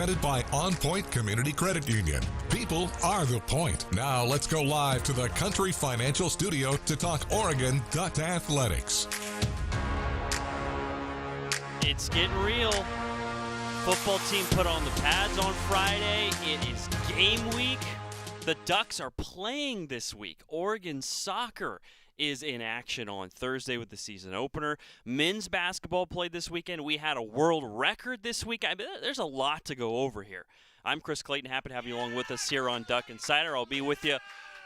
Presented by OnPoint Community Credit Union. People are the point. Now let's go live to the Country Financial Studio to talk Oregon Duck Athletics. It's getting real. Football team put on the pads on Friday. It is game week. The Ducks are playing this week. Oregon soccer is in action on Thursday with the season opener. Men's basketball played this weekend. We had a world record this week. There's a lot to go over here. I'm Chris Clayton. Happy to have you along with us here on Duck Insider. I'll be with you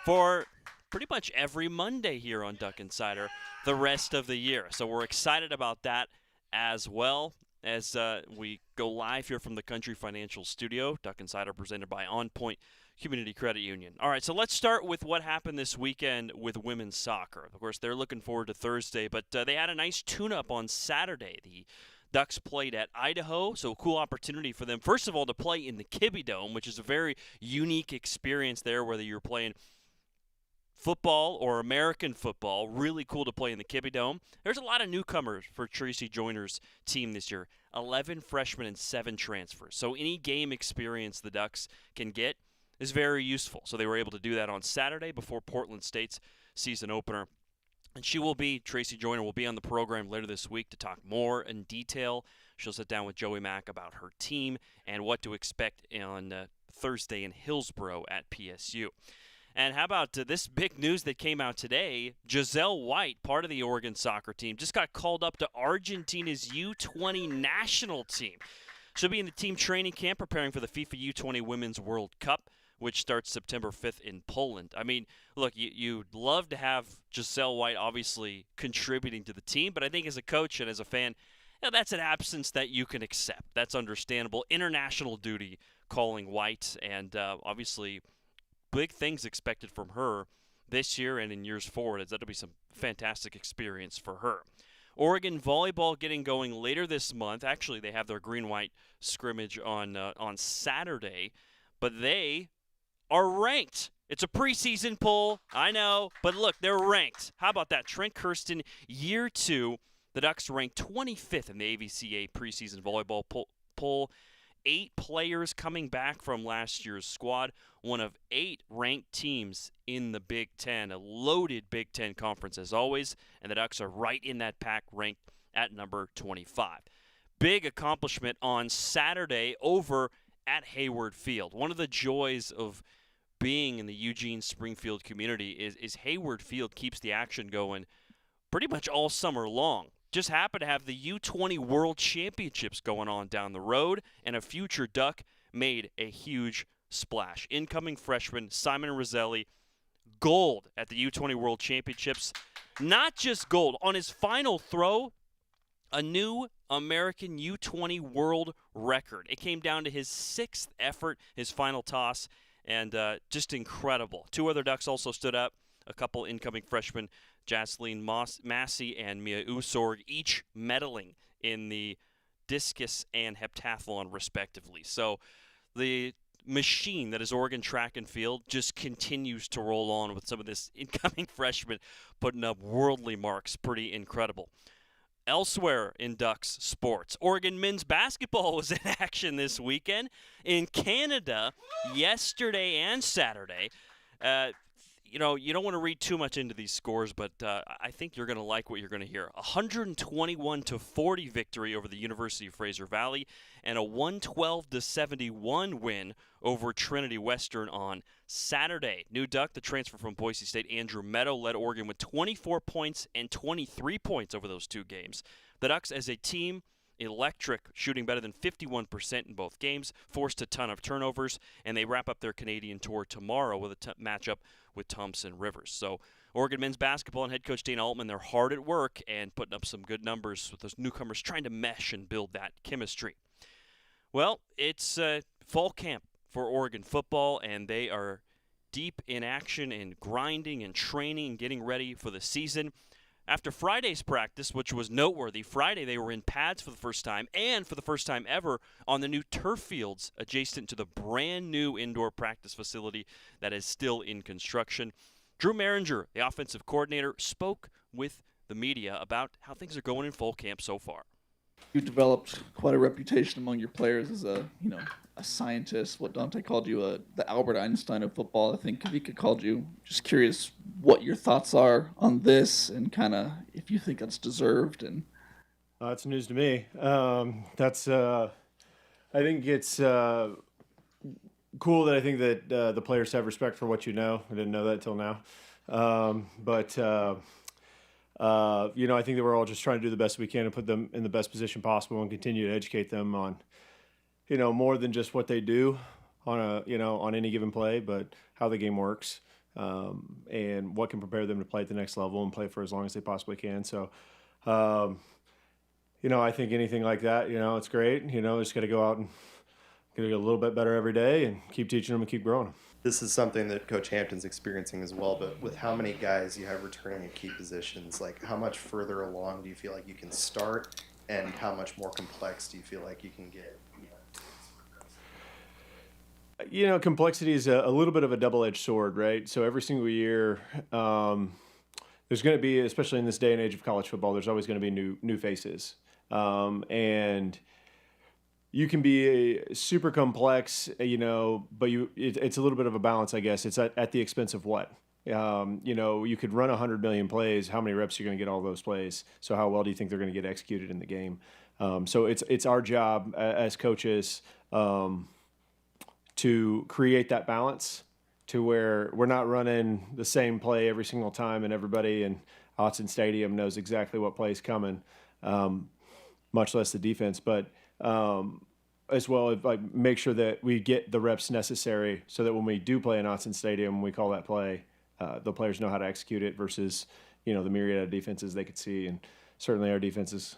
for pretty much every Monday here on Duck Insider the rest of the year. So we're excited about that as well as we go live here from the Country Financial Studio. Duck Insider presented by OnPoint Community Credit Union. All right, so let's start with what happened this weekend with women's soccer. Of course, they're looking forward to Thursday, but they had a nice tune-up on Saturday. The Ducks played at Idaho, so a cool opportunity for them, first of all, to play in the Kibbe Dome, which is a very unique experience there, whether you're playing football or American football. Really cool to play in the Kibbe Dome. There's a lot of newcomers for Tracy Joyner's team this year. 11 freshmen and 7 transfers. So any game experience the Ducks can get is very useful. So they were able to do that on Saturday before Portland State's season opener. And Tracy Joyner will be on the program later this week to talk more in detail. She'll sit down with Joey Mack about her team and what to expect on Thursday in Hillsborough at PSU. And how about this big news that came out today? Giselle White, part of the Oregon soccer team, just got called up to Argentina's U20 national team. She'll be in the team training camp preparing for the FIFA U20 Women's World Cup, which starts September 5th in Poland. I mean, look, you'd love to have Giselle White obviously contributing to the team, but I think as a coach and as a fan, that's an absence that you can accept. That's understandable. International duty calling White, and obviously big things expected from her this year and in years forward. That'll be some fantastic experience for her. Oregon volleyball getting going later this month. Actually, they have their green-white scrimmage on Saturday, but they are ranked. It's a preseason poll, I know, but look, they're ranked. How about that? Trent Kirsten, year 2, the Ducks ranked 25th in the AVCA preseason volleyball poll. 8 players coming back from last year's squad, one of 8 ranked teams in the Big Ten, a loaded Big Ten conference as always, and the Ducks are right in that pack, ranked at number 25. Big accomplishment on Saturday over at Hayward Field. One of the joys of being in the Eugene Springfield community is Hayward Field keeps the action going pretty much all summer long. Just happened to have the U20 World Championships going on down the road, and a future Duck made a huge splash. Incoming freshman Simon Roselli, gold at the U20 World Championships. Not just gold. On his final throw, a new American U20 world record. It came down to his 6th effort, his final toss, and just incredible. 2 other Ducks also stood up. A couple incoming freshmen, Jasleen Massey and Mia Usorg, each medaling in the discus and heptathlon, respectively. So the machine that is Oregon track and field just continues to roll on with some of this incoming freshman putting up worldly marks. Pretty incredible. Elsewhere in Ducks sports, Oregon men's basketball was in action this weekend in Canada yesterday and Saturday. You don't want to read too much into these scores, but I think you're going to like what you're going to hear. 121-40 victory over the University of Fraser Valley, and a 112-71 win over Trinity Western on Saturday. New Duck, the transfer from Boise State, Andrew Meadow, led Oregon with 24 points and 23 points over those 2 games. The Ducks, as a team, electric, shooting better than 51% in both games, forced a ton of turnovers, and they wrap up their Canadian tour tomorrow with a matchup with Thompson Rivers. So Oregon men's basketball and head coach Dana Altman, they're hard at work and putting up some good numbers with those newcomers trying to mesh and build that chemistry. Well, it's fall camp for Oregon football, and they are deep in action and grinding and training and getting ready for the season. After Friday's practice, which was noteworthy, Friday they were in pads for the first time, and for the first time ever on the new turf fields adjacent to the brand new indoor practice facility that is still in construction. Drew Mehringer, the offensive coordinator, spoke with the media about how things are going in fall camp so far. You've developed quite a reputation among your players as a scientist. What Dante called you, the Albert Einstein of football. I think Kavika called you. Just curious what your thoughts are on this, and kind of if you think that's deserved. And That's news to me. I think it's cool that I think that the players have respect for what you know. I didn't know that till now. I think that we're all just trying to do the best we can and put them in the best position possible and continue to educate them on, more than just what they do on any given play, but how the game works, and what can prepare them to play at the next level and play for as long as they possibly can. So, I think anything like that, it's great. Just got to go out and get a little bit better every day and keep teaching them and keep growing them. This is something that Coach Hampton's experiencing as well, but with how many guys you have returning at key positions, like how much further along do you feel like you can start, and how much more complex do you feel like you can get? Complexity is a little bit of a double-edged sword, right? So every single year, there's going to be, especially in this day and age of college football, there's always going to be new faces. And you can be super complex, but it's a little bit of a balance, I guess. It's at the expense of what? You could run 100 million plays. How many reps are you going to get all those plays? So how well do you think they're going to get executed in the game? So it's our job as coaches to create that balance to where we're not running the same play every single time, and everybody in Autzen Stadium knows exactly what play is coming, much less the defense. But as well, make sure that we get the reps necessary so that when we do play in Autzen Stadium, we call that play, the players know how to execute it versus, the myriad of defenses they could see. And certainly our defenses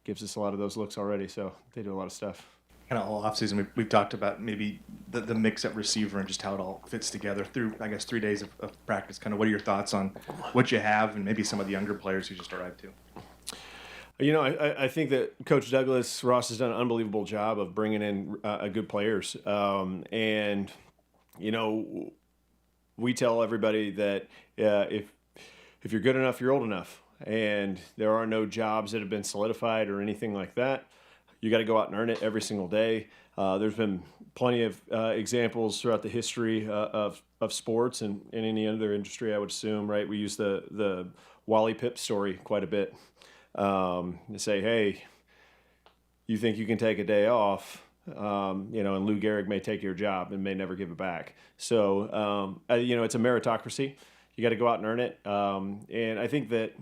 gives us a lot of those looks already, so they do a lot of stuff. Kind of all offseason, we've talked about maybe the mix at receiver and just how it all fits together through, I guess, 3 days of practice. Kind of what are your thoughts on what you have and maybe some of the younger players who just arrived too? I think that Coach Douglas Ross has done an unbelievable job of bringing in good players. We tell everybody that if you're good enough, you're old enough. And there are no jobs that have been solidified or anything like that. You got to go out and earn it every single day. There's been plenty of examples throughout the history of sports and in any other industry, I would assume, right? We use the Wally Pipp story quite a bit. To say, hey, you think you can take a day off, and Lou Gehrig may take your job and may never give it back. So, it's a meritocracy. You got to go out and earn it. And I think that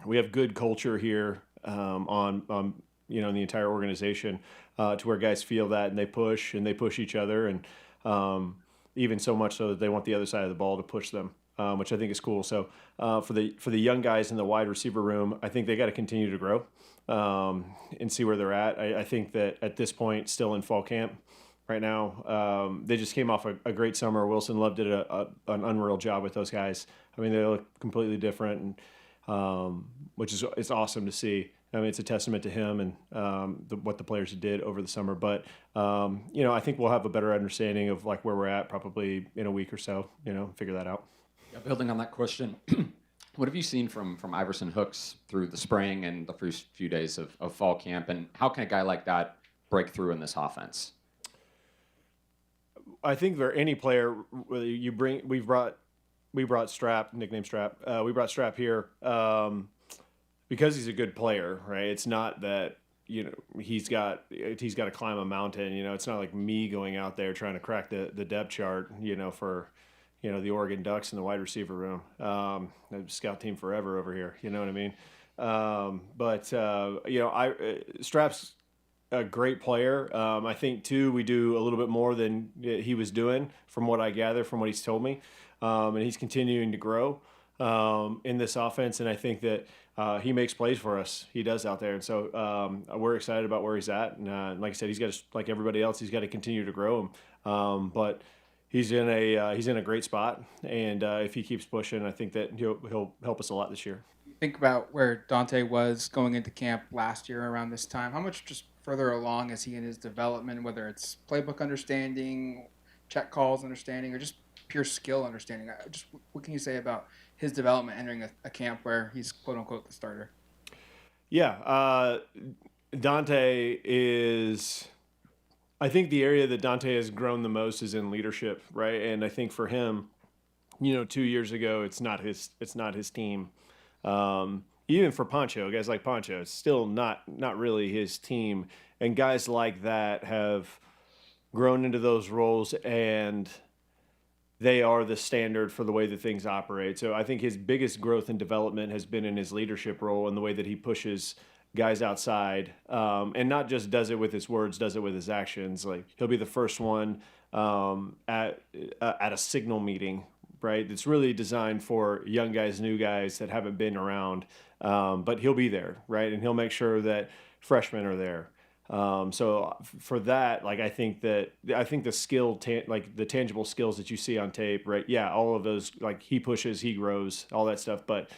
we have good culture here on in the entire organization to where guys feel that and they push each other, and even so much so that they want the other side of the ball to push them. Which I think is cool. So for the young guys in the wide receiver room, I think they got to continue to grow and see where they're at. I think that at this point, still in fall camp right now, they just came off a great summer. Wilson Love did an unreal job with those guys. I mean, they look completely different, and it's awesome to see. I mean, it's a testament to him and what the players did over the summer. But, I think we'll have a better understanding of where we're at probably in a week or so, figure that out. Building on that question, what have you seen from Iverson Hooks through the spring and the first few days of fall camp, and how can a guy like that break through in this offense? I think for any player, whether we brought Strap, nickname Strap, we brought Strap here because he's a good player, right? It's not that he's got to climb a mountain. It's not like me going out there trying to crack the depth chart, for the Oregon Ducks in the wide receiver room. Scout team forever over here. You know what I mean? Strap's a great player. I think, too, we do a little bit more than he was doing from what I gather, from what he's told me. And he's continuing to grow in this offense. And I think that he makes plays for us. He does out there. And so we're excited about where he's at. And like I said, he's got to, like everybody else, he's got to continue to grow him. But he's in a great spot, and if he keeps pushing, I think that he'll help us a lot this year. Think about where Dante was going into camp last year around this time. How much just further along is he in his development, whether it's playbook understanding, check calls understanding, or just pure skill understanding? Just what can you say about his development entering a camp where he's quote unquote the starter? Yeah, Dante is, I think the area that Dante has grown the most is in leadership, right? And I think for him, 2 years ago, it's not his team. Even for Pancho, guys like Pancho, it's still not really his team. And guys like that have grown into those roles, and they are the standard for the way that things operate. So I think his biggest growth and development has been in his leadership role and the way that he pushes guys outside, and not just does it with his words, does it with his actions. Like, he'll be the first one at a signal meeting, right? It's really designed for young guys, new guys that haven't been around, but he'll be there, right? And he'll make sure that freshmen are there. So for that, like, I think the skill, like the tangible skills that you see on tape, right? Yeah, all of those, like, he pushes, he grows, all that stuff, but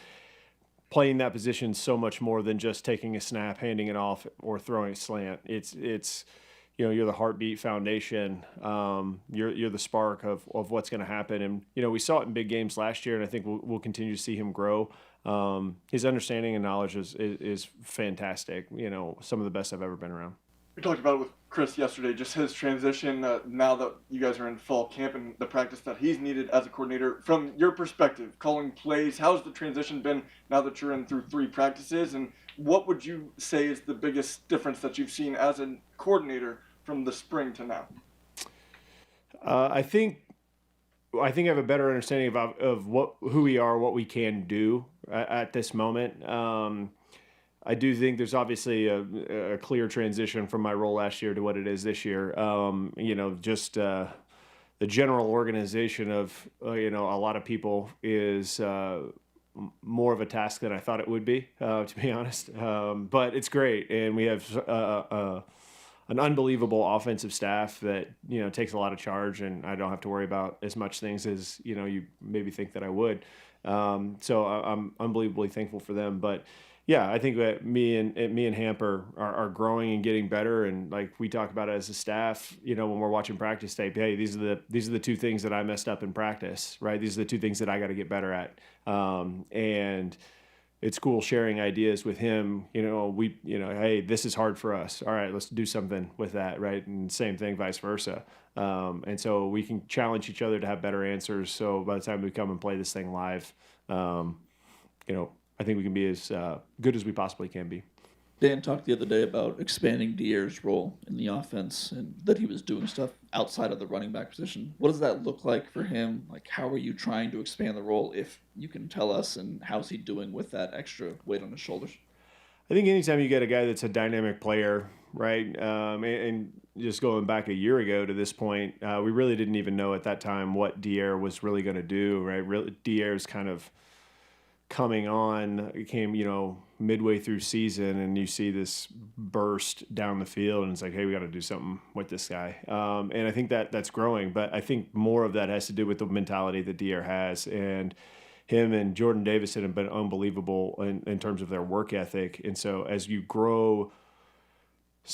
playing that position so much more than just taking a snap, handing it off, or throwing a slant. It's you're the heartbeat foundation. You're the spark of what's going to happen. And, we saw it in big games last year, and I think we'll continue to see him grow. His understanding and knowledge is fantastic. Some of the best I've ever been around. We talked about it with Chris yesterday, just his transition now that you guys are in fall camp and the practice that he's needed as a coordinator. From your perspective, calling plays, how's the transition been now that you're in through 3 practices? And what would you say is the biggest difference that you've seen as a coordinator from the spring to now? I think I have a better understanding of who we are, what we can do at this moment. I do think there's obviously a clear transition from my role last year to what it is this year. Just the general organization of a lot of people is more of a task than I thought it would be, to be honest. But it's great, and we have an unbelievable offensive staff that takes a lot of charge, and I don't have to worry about as much things as you maybe think that I would. So I'm unbelievably thankful for them. But yeah, I think that me and Hamp are growing and getting better, and like we talk about it as a staff, when we're watching practice tape, hey, these are the 2 things that I messed up in practice, right? These are the 2 things that I got to get better at, and it's cool sharing ideas with him. Hey, this is hard for us. All right, let's do something with that, right? And same thing, vice versa. And so we can challenge each other to have better answers. So by the time we come and play this thing live, I think we can be as good as we possibly can be. Dan talked the other day about expanding Dier's role in the offense and that he was doing stuff outside of the running back position. What does that look like for him? Like, how are you trying to expand the role, if you can tell us, and how's he doing with that extra weight on his shoulders? I think anytime you get a guy that's a dynamic player, right, and just going back a year ago to this point, we really didn't even know at that time what Dier was really going to do, right? Dier's kind of coming on, it came, midway through season, and you see this burst down the field, and it's like, hey, we got to do something with this guy. And I think that's growing, but I think more of that has to do with the mentality that Dier has, and him and Jordan Davison have been unbelievable in terms of their work ethic. And so as you grow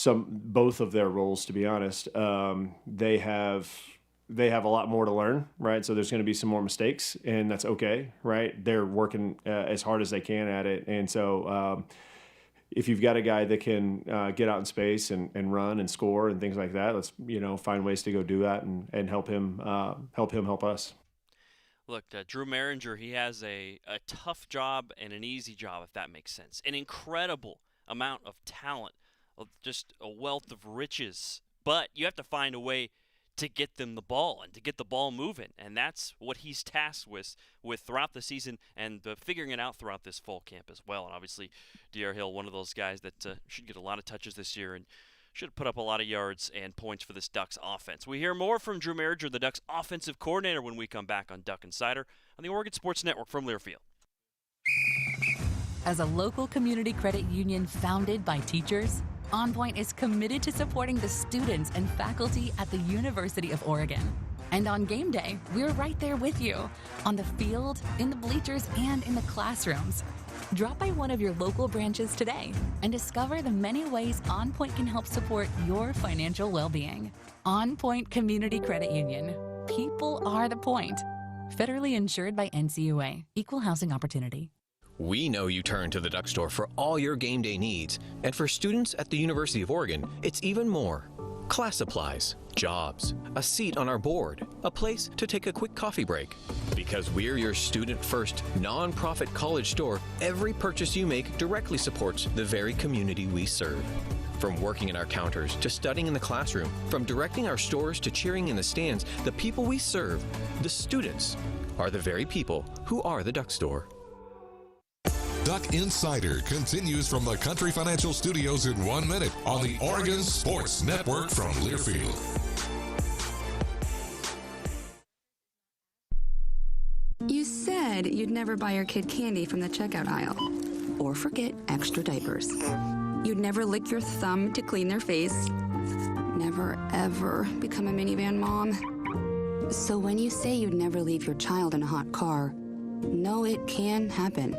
both of their roles, to be honest, they have a lot more to learn, right? So there's going to be some more mistakes, and that's okay, right? They're working as hard as they can at it. And so if you've got a guy that can get out in space and run and score and things like that, let's find ways to go do that and help him help us. Look, Drew Mehringer, he has a tough job and an easy job, if that makes sense. An incredible amount of talent, just a wealth of riches. But you have to find a way to get them the ball and to get the ball moving. And that's what he's tasked with throughout the season and figuring it out throughout this fall camp as well. And obviously, Dier Hill, one of those guys that should get a lot of touches this year and should put up a lot of yards and points for this Ducks offense. We hear more from Drew Mehringer, the Ducks offensive coordinator, when we come back on Duck Insider on the Oregon Sports Network from Learfield. As a local community credit union founded by teachers, OnPoint is committed to supporting the students and faculty at the University of Oregon. And on game day, we're right there with you, on the field, in the bleachers, and in the classrooms. Drop by one of your local branches today and discover the many ways OnPoint can help support your financial well-being. OnPoint Community Credit Union. People are the point. Federally insured by NCUA. Equal housing opportunity. We know you turn to the Duck Store for all your game day needs, and for students at the University of Oregon, it's even more. Class supplies, jobs, a seat on our board, a place to take a quick coffee break. Because we're your student-first, non-profit college store, every purchase you make directly supports the very community we serve. From working at our counters to studying in the classroom, from directing our stores to cheering in the stands, the people we serve, the students, are the very people who are the Duck Store. Duck Insider continues from the Country Financial Studios in 1 minute on the Oregon Sports Network from Learfield. You said you'd never buy your kid candy from the checkout aisle or forget extra diapers. You'd never lick your thumb to clean their face. Never, ever become a minivan mom. So when you say you'd never leave your child in a hot car, know it can happen.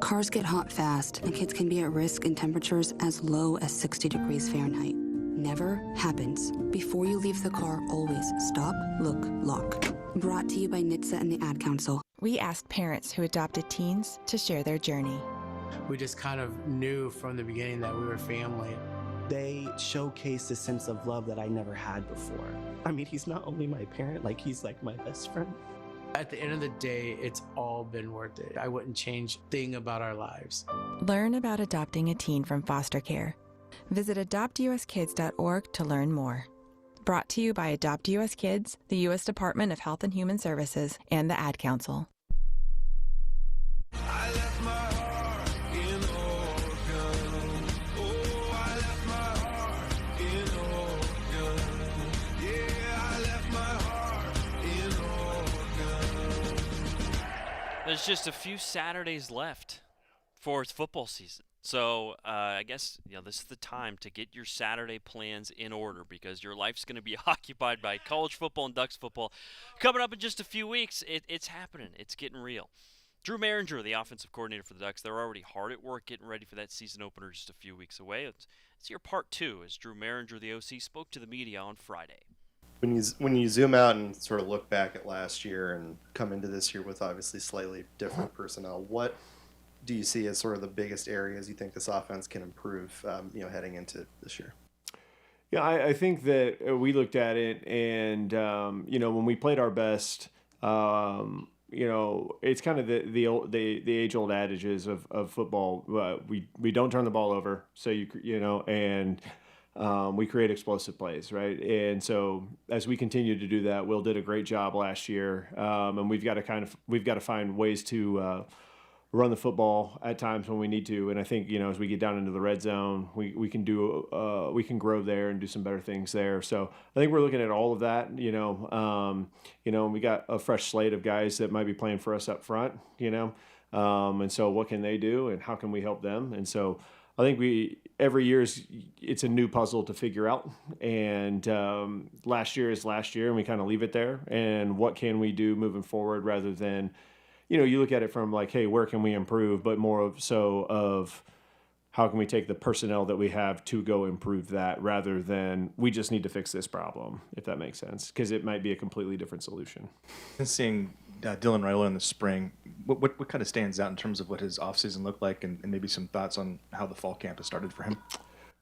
Cars get hot fast, and kids can be at risk in temperatures as low as 60 degrees Fahrenheit. Never happens. Before you leave the car, always stop, look, lock. Brought to you by NHTSA and the Ad Council. We asked parents who adopted teens to share their journey. We just kind of knew from the beginning that we were family. They showcased a sense of love that I never had before. I mean, he's not only my parent, he's like my best friend. At the end of the day, it's all been worth it. I wouldn't change a thing about our lives. Learn about adopting a teen from foster care. Visit adoptuskids.org to learn more. Brought to you by Adopt US Kids, the U.S. Department of Health and Human Services, and the Ad Council. I left my heart in Oregon. Oh, I left my heart in Oregon. Yeah, I left my heart in Oregon. There's just a few Saturdays left for its football season. So I guess this is the time to get your Saturday plans in order, because your life's going to be occupied by college football and Ducks football. Coming up in just a few weeks, it's happening. It's getting real. Drew Mehringer, the offensive coordinator for the Ducks, they're already hard at work getting ready for that season opener just a few weeks away. It's your part two, as Drew Mehringer, the OC, spoke to the media on Friday. When you zoom out and sort of look back at last year and come into this year with obviously slightly different personnel, what do you see as sort of the biggest areas you think this offense can improve, heading into this year? Yeah, I think that we looked at it, and when we played our best, it's kind of the age-old adages of football. We don't turn the ball over, so we create explosive plays, right? And so as we continue to do that, Will did a great job last year, and we've got to find ways to run the football at times when we need to. And I think, as we get down into the red zone, we can grow there and do some better things there. So I think we're looking at all of that, we got a fresh slate of guys that might be playing for us up front, and so what can they do and how can we help them? And so I think every year it's a new puzzle to figure out. And last year is last year, and we kind of leave it there. And what can we do moving forward, rather than, you look at it from like, hey, where can we improve? But more of how can we take the personnel that we have to go improve that, rather than we just need to fix this problem, if that makes sense, because it might be a completely different solution. And seeing Dylan Raiola in the spring, what kind of stands out in terms of what his offseason looked like, and maybe some thoughts on how the fall camp has started for him?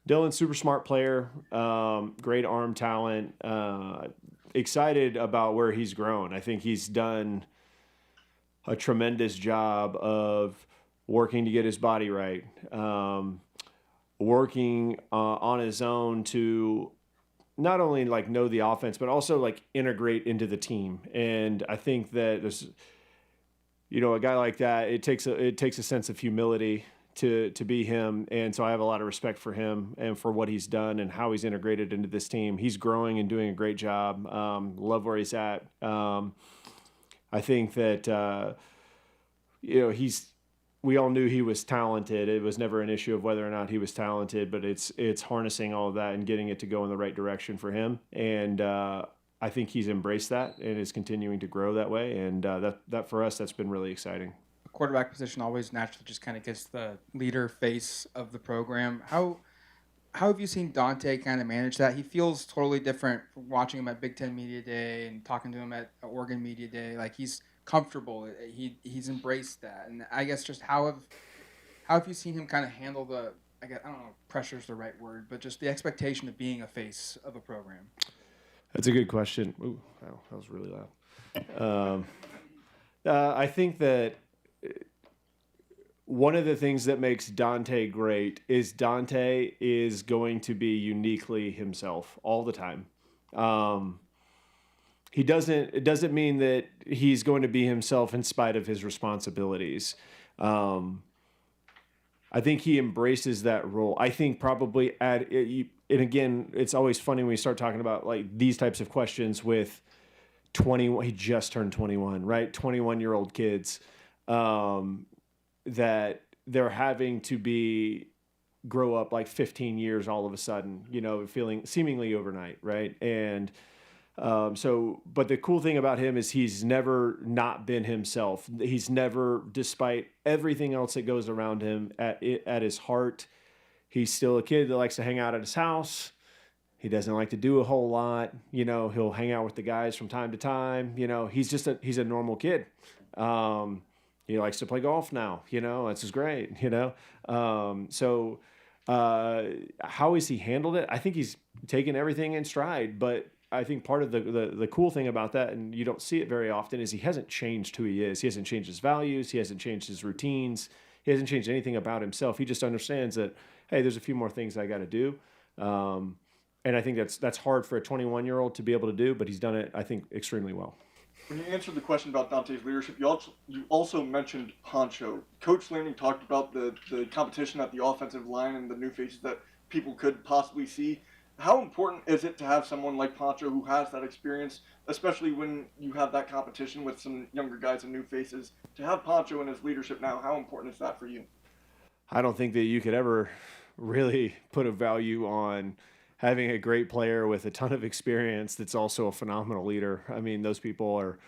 Dylan's super smart player, great arm talent, excited about where he's grown. I think he's done a tremendous job of working to get his body right, working on his own to not only know the offense, but also integrate into the team. And I think that there's, a guy like that, it takes a sense of humility to be him. And so I have a lot of respect for him and for what he's done and how he's integrated into this team. He's growing and doing a great job. Love where he's at. I think that, we all knew he was talented. It was never an issue of whether or not he was talented, but it's harnessing all of that and getting it to go in the right direction for him. And I think he's embraced that and is continuing to grow that way. And that for us, that's been really exciting. The quarterback position always naturally just kind of gets the leader face of the program. How have you seen Dante kind of manage that? He feels totally different from watching him at Big Ten Media Day and talking to him at Oregon Media Day. He's comfortable. He's embraced that, and I guess just how have you seen him kind of handle the, I don't know, pressure's the right word, but just the expectation of being a face of a program? That's a good question. Ooh, wow, that was really loud. I think that one of the things that makes Dante great is Dante is going to be uniquely himself all the time. It doesn't mean that he's going to be himself in spite of his responsibilities. I think he embraces that role. I think probably and again, it's always funny when we start talking about like these types of questions with 21. He just turned 21, right? 21-year-old kids. That they're having to grow up like 15 years all of a sudden, feeling seemingly overnight, right? And but the cool thing about him is he's never not been himself. He's never, despite everything else that goes around him, at his heart, he's still a kid that likes to hang out at his house. He doesn't like to do a whole lot. He'll hang out with the guys from time to time. He's a normal kid. He likes to play golf now, that's just great, So how has he handled it? I think he's taken everything in stride, but I think part of the cool thing about that, and you don't see it very often, is he hasn't changed who he is. He hasn't changed his values. He hasn't changed his routines. He hasn't changed anything about himself. He just understands that, hey, there's a few more things I got to do. And I think that's hard for a 21-year-old to be able to do, but he's done it, I think, extremely well. When you answered the question about Dante's leadership, you also mentioned Poncho. Coach Lanning talked about the competition at the offensive line and the new faces that people could possibly see. How important is it to have someone like Poncho who has that experience, especially when you have that competition with some younger guys and new faces? To have Poncho in his leadership now, how important is that for you? I don't think that you could ever really put a value on having a great player with a ton of experience that's also a phenomenal leader. I mean, those people are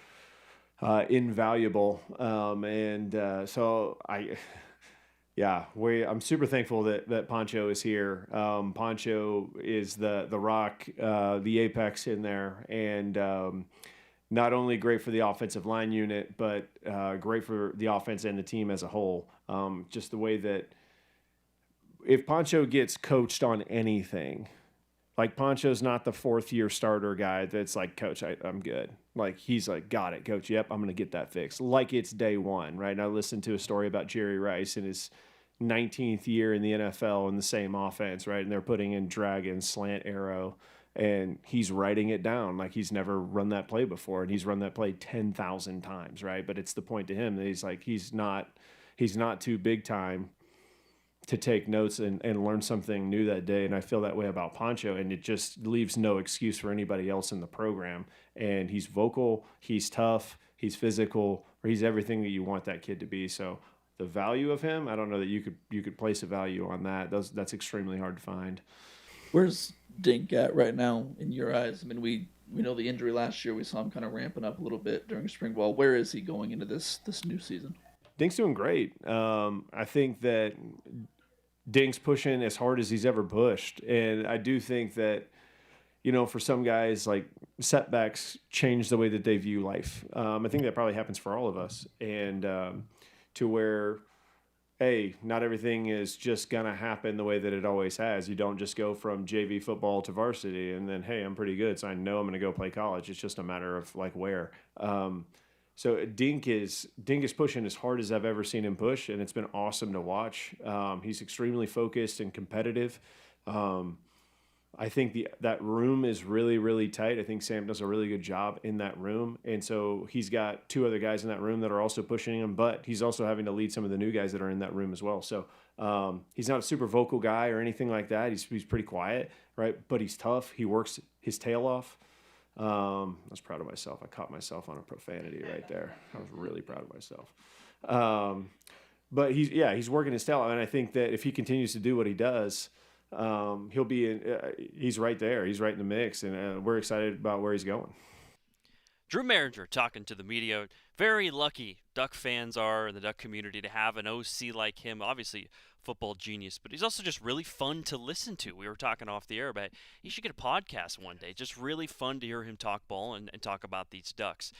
invaluable. So I'm super thankful that Poncho is here. Poncho is the rock, the apex in there, and not only great for the offensive line unit, but great for the offense and the team as a whole. Just the way that if Poncho gets coached on anything, like Poncho's not the fourth-year starter guy that's like, Coach, I'm good. Like, he's like, got it, Coach. Yep, I'm going to get that fixed. Like it's day one, right? And I listened to a story about Jerry Rice in his 19th year in the NFL in the same offense, right? And they're putting in dragon, slant, arrow, and he's writing it down like he's never run that play before, and he's run that play 10,000 times, right? But it's the point to him that he's like, he's not too big time to take notes and learn something new that day. And I feel that way about Poncho, and it just leaves no excuse for anybody else in the program. And he's vocal, he's tough, he's physical, or he's everything that you want that kid to be. So the value of him, I don't know that you could place a value on that. That's extremely hard to find. Where's Dink at right now in your eyes? I mean, we know the injury last year. We saw him kind of ramping up a little bit during spring ball. Where is he going into this new season? Dink's doing great. I think that Dink's pushing as hard as he's ever pushed. And I do think that, for some guys, like, setbacks change the way that they view life. I think that probably happens for all of us. And to where, hey, not everything is just going to happen the way that it always has. You don't just go from JV football to varsity and then, hey, I'm pretty good, so I know I'm going to go play college. It's just a matter of, like, where. So Dink is pushing as hard as I've ever seen him push, and it's been awesome to watch. He's extremely focused and competitive. I think that room is really, really tight. I think Sam does a really good job in that room, and so he's got two other guys in that room that are also pushing him, but he's also having to lead some of the new guys that are in that room as well. So he's not a super vocal guy or anything like that. He's pretty quiet, right? But he's tough. He works his tail off. I was proud of myself. I caught myself on a profanity right there. I was really proud of myself. But he's working his tail. And I think that if he continues to do what he does, he'll be he's right there. He's right in the mix, and we're excited about where he's going. Drew Mehringer talking to the media. Very lucky Duck fans are in the Duck community to have an OC like him. Obviously, football genius, but he's also just really fun to listen to. We were talking off the air about you should get a podcast one day. Just really fun to hear him talk ball and talk about these Ducks.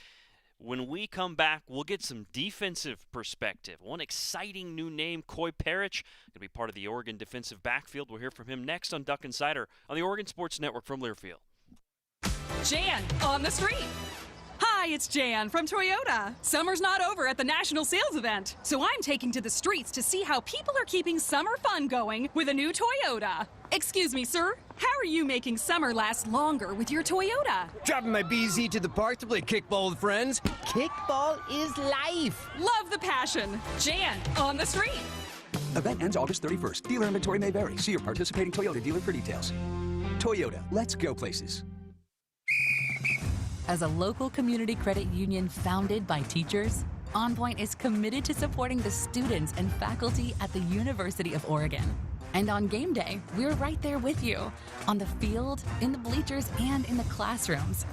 When we come back, we'll get some defensive perspective. One exciting new name, Koi Perich, going to be part of the Oregon defensive backfield. We'll hear from him next on Duck Insider on the Oregon Sports Network from Learfield. Jan on the street. Hi, it's Jan from Toyota. Summer's not over at the National Sales Event, so I'm taking to the streets to see how people are keeping summer fun going with a new Toyota. Excuse me, sir. How are you making summer last longer with your Toyota? Dropping my BZ to the park to play kickball with friends. Kickball is life. Love the passion. Jan on the street. Event ends August 31st. Dealer inventory may vary. See your participating Toyota dealer for details. Toyota, let's go places. As a local community credit union founded by teachers, OnPoint is committed to supporting the students and faculty at the University of Oregon. And on game day, we're right there with you, on the field, in the bleachers, and in the classrooms.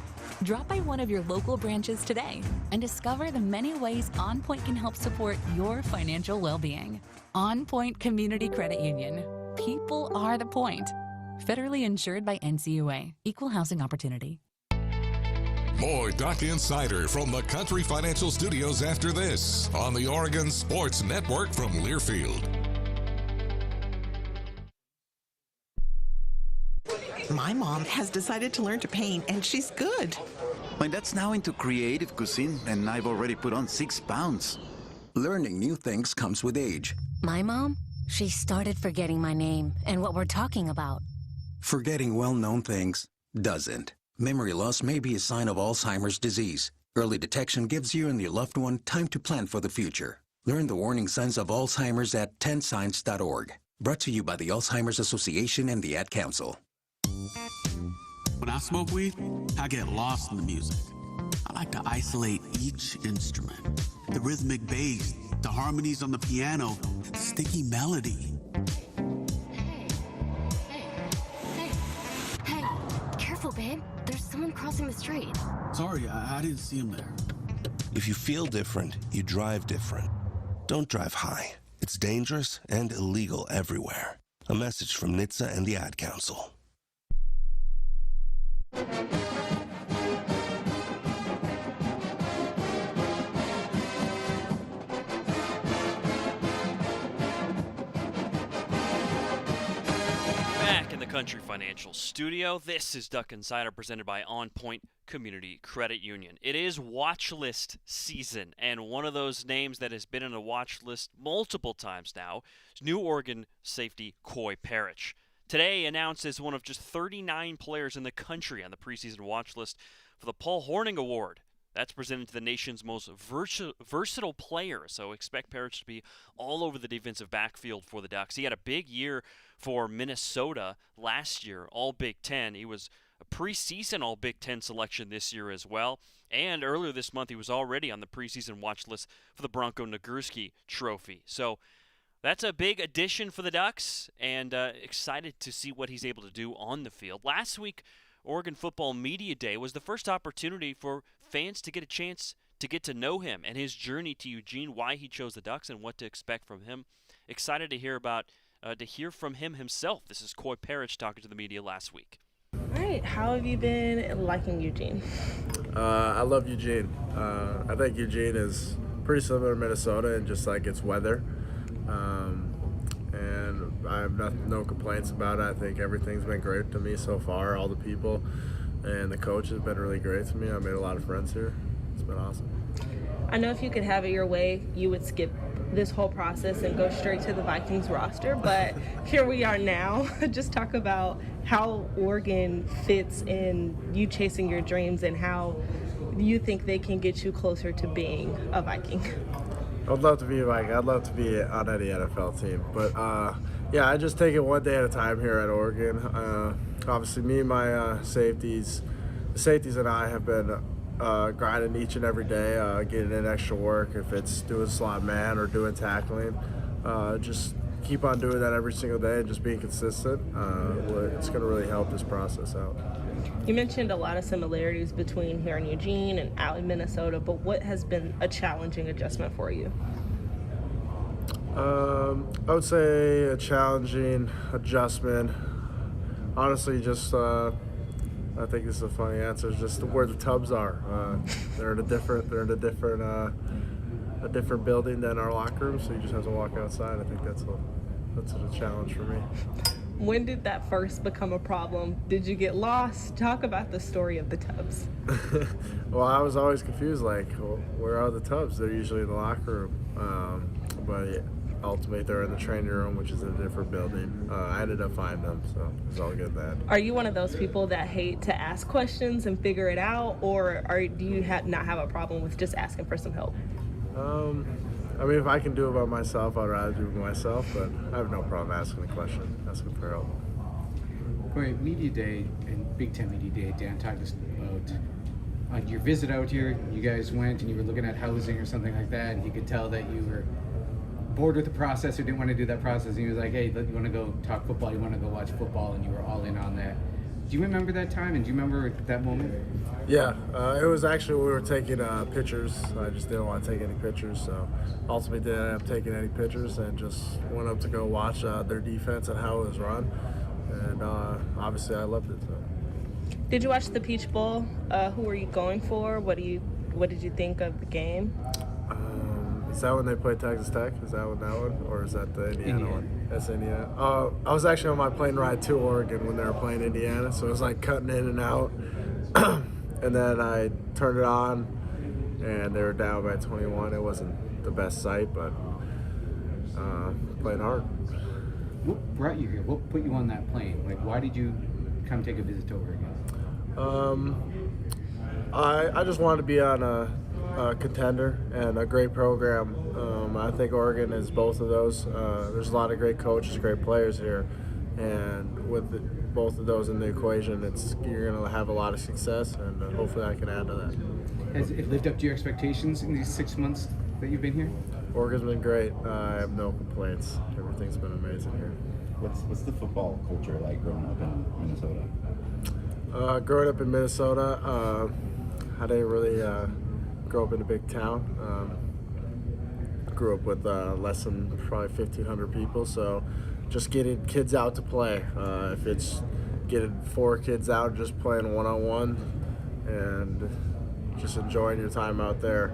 Drop by one of your local branches today and discover the many ways OnPoint can help support your financial well-being. OnPoint Community Credit Union. People are the point. Federally insured by NCUA. Equal housing opportunity. More Duck Insider from the Country Financial Studios after this on the Oregon Sports Network from Learfield. My mom has decided to learn to paint, and she's good. My dad's now into creative cuisine, and I've already put on 6 pounds. Learning new things comes with age. My mom, she started forgetting my name and what we're talking about. Forgetting well-known things doesn't. Memory loss may be a sign of Alzheimer's disease. Early detection gives you and your loved one time to plan for the future. Learn the warning signs of Alzheimer's at 10signs.org. Brought to you by the Alzheimer's Association and the Ad Council. When I smoke weed, I get lost in the music. I like to isolate each instrument. The rhythmic bass, the harmonies on the piano, the sticky melody. Hey, careful, babe. There's someone crossing the street. Sorry, I didn't see him there. If you feel different, you drive different. Don't drive high. It's dangerous and illegal everywhere. A message from NHTSA and the Ad Council. Back in the Country Financial Studio, this is Duck Insider presented by OnPoint Community Credit Union. It is watch list season, and one of those names that has been on a watch list multiple times now is new Oregon safety Koi Perich. Today announced as one of just 39 players in the country on the preseason watch list for the Paul Hornung Award. That's presented to the nation's most versatile player, so expect Perich to be all over the defensive backfield for the Ducks. He had a big year for Minnesota last year, all Big Ten. He was a preseason all Big Ten selection this year as well, and earlier this month he was already on the preseason watch list for the Bronco Nagurski Trophy. So that's a big addition for the Ducks, and excited to see what he's able to do on the field. Last week, Oregon Football Media Day was the first opportunity for fans to get a chance to get to know him and his journey to Eugene, why he chose the Ducks, and what to expect from him. Excited to hear from him himself. This is Koi Perich talking to the media last week. All right, how have you been liking Eugene? I love Eugene. I think Eugene is pretty similar to Minnesota in just like its weather. And I have no complaints about it. I think everything's been great to me so far. All the people and the coach has been really great to me. I made a lot of friends here. It's been awesome. I know if you could have it your way, you would skip this whole process and go straight to the Vikings roster, but here we are now. Just talk about how Oregon fits in you chasing your dreams and how you think they can get you closer to being a Viking. I'd love to be a Viking. I'd love to be on any NFL team. But, yeah, I just take it one day at a time here at Oregon. Obviously, me and my safeties and I have been grinding each and every day, getting in extra work, if it's doing slot man or doing tackling. Just keep on doing that every single day and just being consistent. It's going to really help this process out. You mentioned a lot of similarities between here in Eugene and out in Minnesota, but what has been a challenging adjustment for you? I would say a challenging adjustment. Honestly, just I think this is a funny answer. It's just where the tubs are. They're in a different building than our locker room, so you just have to walk outside. I think that's a challenge for me. When did that first become a problem? Did you get lost? Talk about the story of the tubs. Well, I was always confused, like, well, where are the tubs? They're usually in the locker room. But yeah, ultimately they're in the training room, which is in a different building. I ended up finding them, so it was all good then. Are you one of those people that hate to ask questions and figure it out, or do you not have a problem with just asking for some help? I mean, if I can do it by myself, I'd rather do it myself, but I have no problem asking a question, asking for help. Koi, Media Day and Big Ten Media Day, Dan talked about on your visit out here, you guys went and you were looking at housing or something like that, and he could tell that you were bored with the process or didn't want to do that process, and he was like, hey, you want to go talk football, you want to go watch football, and you were all in on that. Do you remember that time, and do you remember that moment? Yeah, it was actually, we were taking pictures. I just didn't want to take any pictures, so ultimately didn't end up taking any pictures and just went up to go watch their defense and how it was run, and obviously I loved it. So. Did you watch the Peach Bowl? Who were you going for? What did you think of the game? Is that when they played Texas Tech? Is that one, or is that the Indiana one? That's Indiana. I was actually on my plane ride to Oregon when they were playing Indiana, so it was like cutting in and out. And then I turned it on, and they were down by 21. It wasn't the best sight, but played hard. What brought you here? What put you on that plane? Like, why did you come take a visit to Oregon? I just wanted to be on a contender and a great program. I think Oregon is both of those. There's a lot of great coaches, great players here, and with both of those in the equation, you're going to have a lot of success, and hopefully I can add to that. Has it lived up to your expectations in these 6 months that you've been here? Oregon's been great. I have no complaints. Everything's been amazing here. What's the football culture like growing up in Minnesota? Growing up in Minnesota, I didn't really grow up in a big town. Grew up with less than probably 1,500 people, so just getting kids out to play. If it's getting 4 kids out just playing one-on-one and just enjoying your time out there,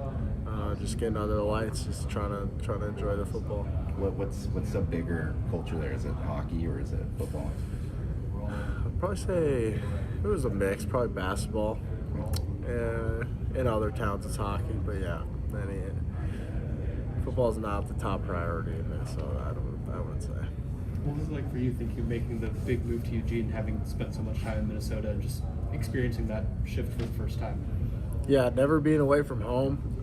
just getting under the lights, just trying to enjoy the football. What's the bigger culture there? Is it hockey or is it football? I'd probably say it was a mix, probably basketball. In other towns it's hockey, but yeah, football's not the top priority in Minnesota, I would say. What was it like for you thinking of making the big move to Eugene, having spent so much time in Minnesota and just experiencing that shift for the first time? Yeah, never being away from home.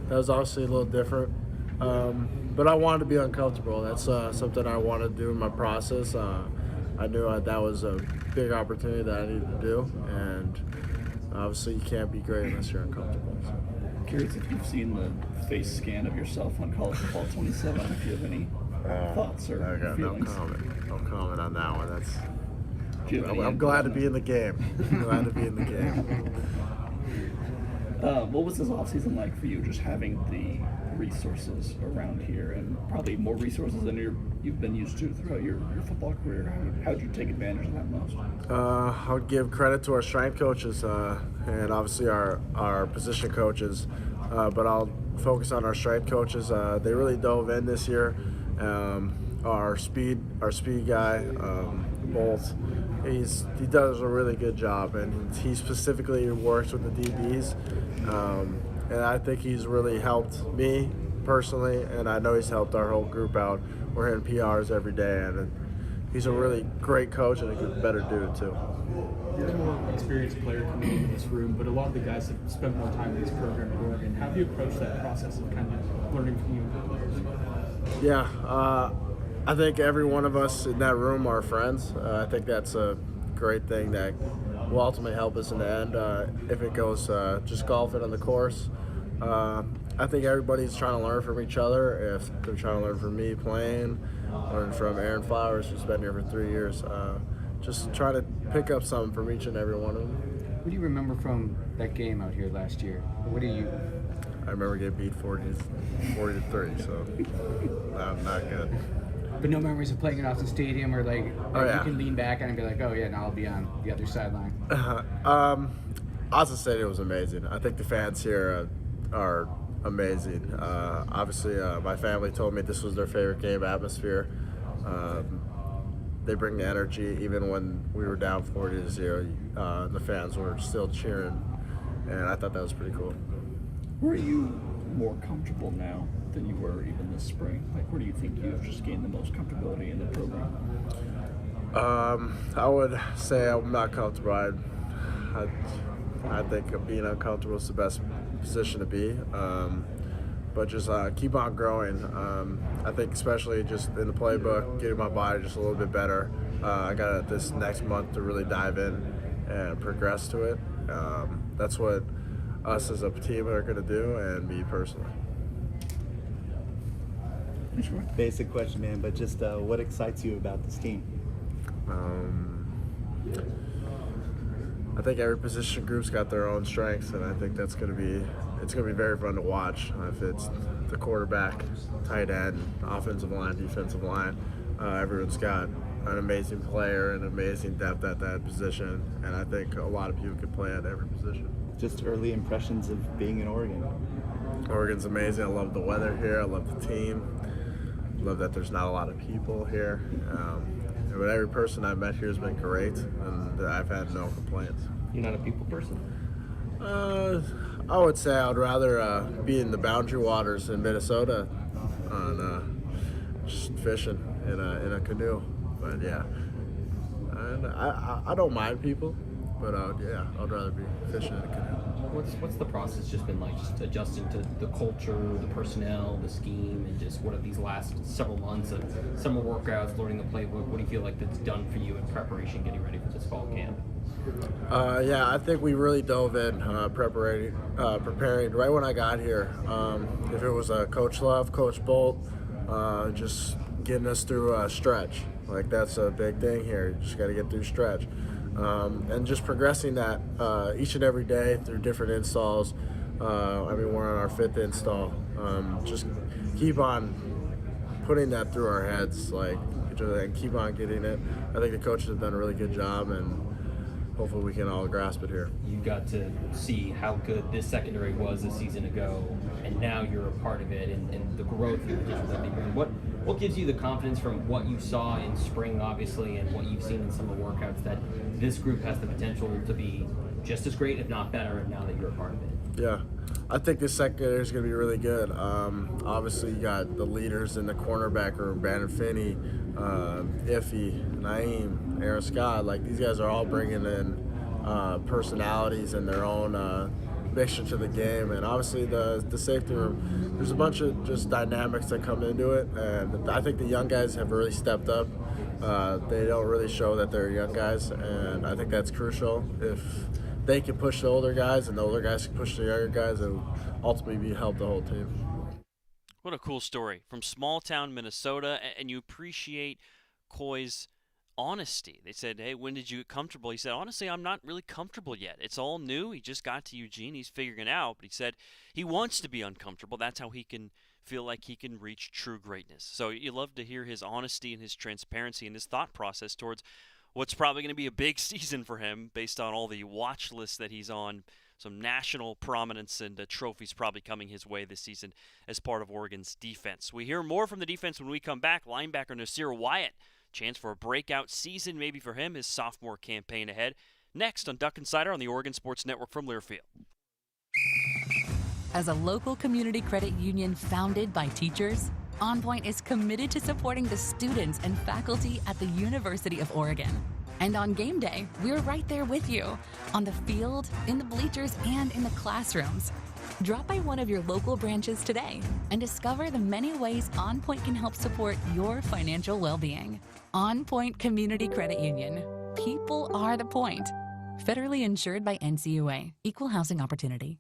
That was obviously a little different. But I wanted to be uncomfortable. That's something I wanted to do in my process. I knew that was a big opportunity that I needed to do, and obviously you can't be great unless you're uncomfortable. So. Curious if you've seen the face scan of yourself on College Football 27, if you have any thoughts or feelings. No comment on that one. I'm glad to be in the game. Glad to be in the game. What was this offseason like for you, just having the resources around here, and probably more resources than you've been used to throughout your football career? How did you take advantage of that most? I would give credit to our strength coaches and obviously our position coaches, but I'll focus on our strength coaches. They really dove in this year. Our speed guy, Bolt, he does a really good job, and he specifically works with the DBs, and I think he's really helped me personally, and I know he's helped our whole group out. We're hitting PRs every day, and he's a really great coach and a better dude too. You're a more experienced player coming into this room, but a lot of the guys have spent more time in this program at Oregon. How do you approach that process of kind of learning from you players? Yeah, I think every one of us in that room are friends. I think that's a great thing that will ultimately help us in the end. If it goes just golfing on the course, I think everybody's trying to learn from each other. If they're trying to learn from me playing, learn from Aaron Flowers, who's been here for 3 years, just try to pick up something from each and every one of them. What do you remember from that game out here last year? What do you? I remember getting beat 40-3, so not good. but no memories of playing at Austin Stadium, or like you can lean back and be like, oh yeah, now I'll be on the other sideline. Austin Stadium was amazing. I think the fans here are amazing. Obviously, my family told me this was their favorite game atmosphere. They bring the energy. Even when we were down 40-0, the fans were still cheering, and I thought that was pretty cool. Were you more comfortable now than you were even this spring? Like, where do you think you've just gained the most comfortability in the program? I would say I'm not comfortable. I think being uncomfortable is the best position to be. But just keep on growing. I think especially just in the playbook, getting my body just a little bit better. I got this next month to really dive in and progress to it. That's what us as a team are going to do, and me personally. Basic question, man, but just what excites you about this team? I think every position group's got their own strengths, and I think it's going to be very fun to watch. If it's the quarterback, tight end, offensive line, defensive line, everyone's got an amazing player and amazing depth at that position, and I think a lot of people could play at every position. Just early impressions of being in Oregon. Oregon's amazing. I love the weather here. I love the team. I love that there's not a lot of people here. But every person I've met here has been great, and I've had no complaints. You're not a people person? I would say I would rather be in the Boundary Waters in Minnesota on just fishing in a canoe. But yeah, and I don't mind people, but I'd rather be fishing in a canoe. What's the process just been like, just adjusting to the culture, the personnel, the scheme, and just what have these last several months of summer workouts, learning the playbook, what do you feel like that's done for you in preparation, getting ready for this fall camp? I think we really dove in preparing right when I got here. If it was Coach Love, Coach Bolt, just getting us through a stretch. Like, that's a big thing here. You just got to get through stretch. And just progressing that each and every day through different installs. We're on our 5th install. Just keep on putting that through our heads, and keep on getting it. I think the coaches have done a really good job, and hopefully we can all grasp it here. You got to see how good this secondary was a season ago, and now you're a part of it, and the growth and the additions that they bring. What gives you the confidence from what you saw in spring, obviously, and what you've seen in some of the workouts, that this group has the potential to be just as great, if not better, now that you're a part of it? Yeah, I think this secondary is going to be really good. Obviously, you got the leaders in the cornerback room, Brandon Finney, Iffy, Naeem, Aaron Scott. Like, these guys are all bringing in personalities and their own mixture to the game. And obviously the safety room, there's a bunch of just dynamics that come into it. And I think the young guys have really stepped up. They don't really show that they're young guys, and I think that's crucial. If they can push the older guys and the older guys can push the younger guys, and ultimately help the whole team. What a cool story from small town Minnesota, and you appreciate Koi's honesty. They said, hey, when did you get comfortable? He said, honestly, I'm not really comfortable yet. It's all new. He just got to Eugene. He's figuring it out. But he said he wants to be uncomfortable. That's how he can feel like he can reach true greatness. So you love to hear his honesty and his transparency and his thought process towards what's probably going to be a big season for him based on all the watch lists that he's on. Some national prominence and trophies probably coming his way this season as part of Oregon's defense. We hear more from the defense when we come back. Linebacker Nasir Wyatt, chance for a breakout season maybe for him, his sophomore campaign ahead. Next on Duck Insider on the Oregon Sports Network from Learfield. As a local community credit union founded by teachers, OnPoint is committed to supporting the students and faculty at the University of Oregon. And on game day, we're right there with you, on the field, in the bleachers, and in the classrooms. Drop by one of your local branches today and discover the many ways OnPoint can help support your financial well-being. OnPoint Community Credit Union. People are the point. Federally insured by NCUA. Equal housing opportunity.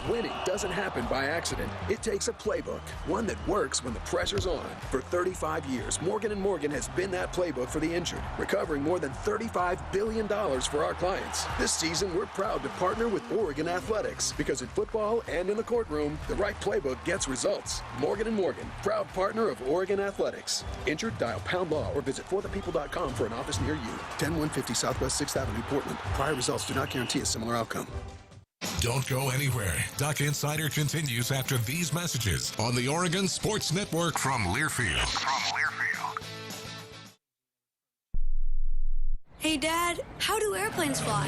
Winning doesn't happen by accident. It takes a playbook, one that works when the pressure's on. For 35 years, Morgan & Morgan has been that playbook for the injured, recovering more than $35 billion for our clients. This season, we're proud to partner with Oregon Athletics, because in football and in the courtroom, the right playbook gets results. Morgan & Morgan, proud partner of Oregon Athletics. Injured? Dial #law or visit forthepeople.com for an office near you. 10150 Southwest 6th Avenue, Portland. Prior results do not guarantee a similar outcome. Don't go anywhere. Duck Insider continues after these messages on the Oregon Sports Network from Learfield. Hey, Dad, how do airplanes fly?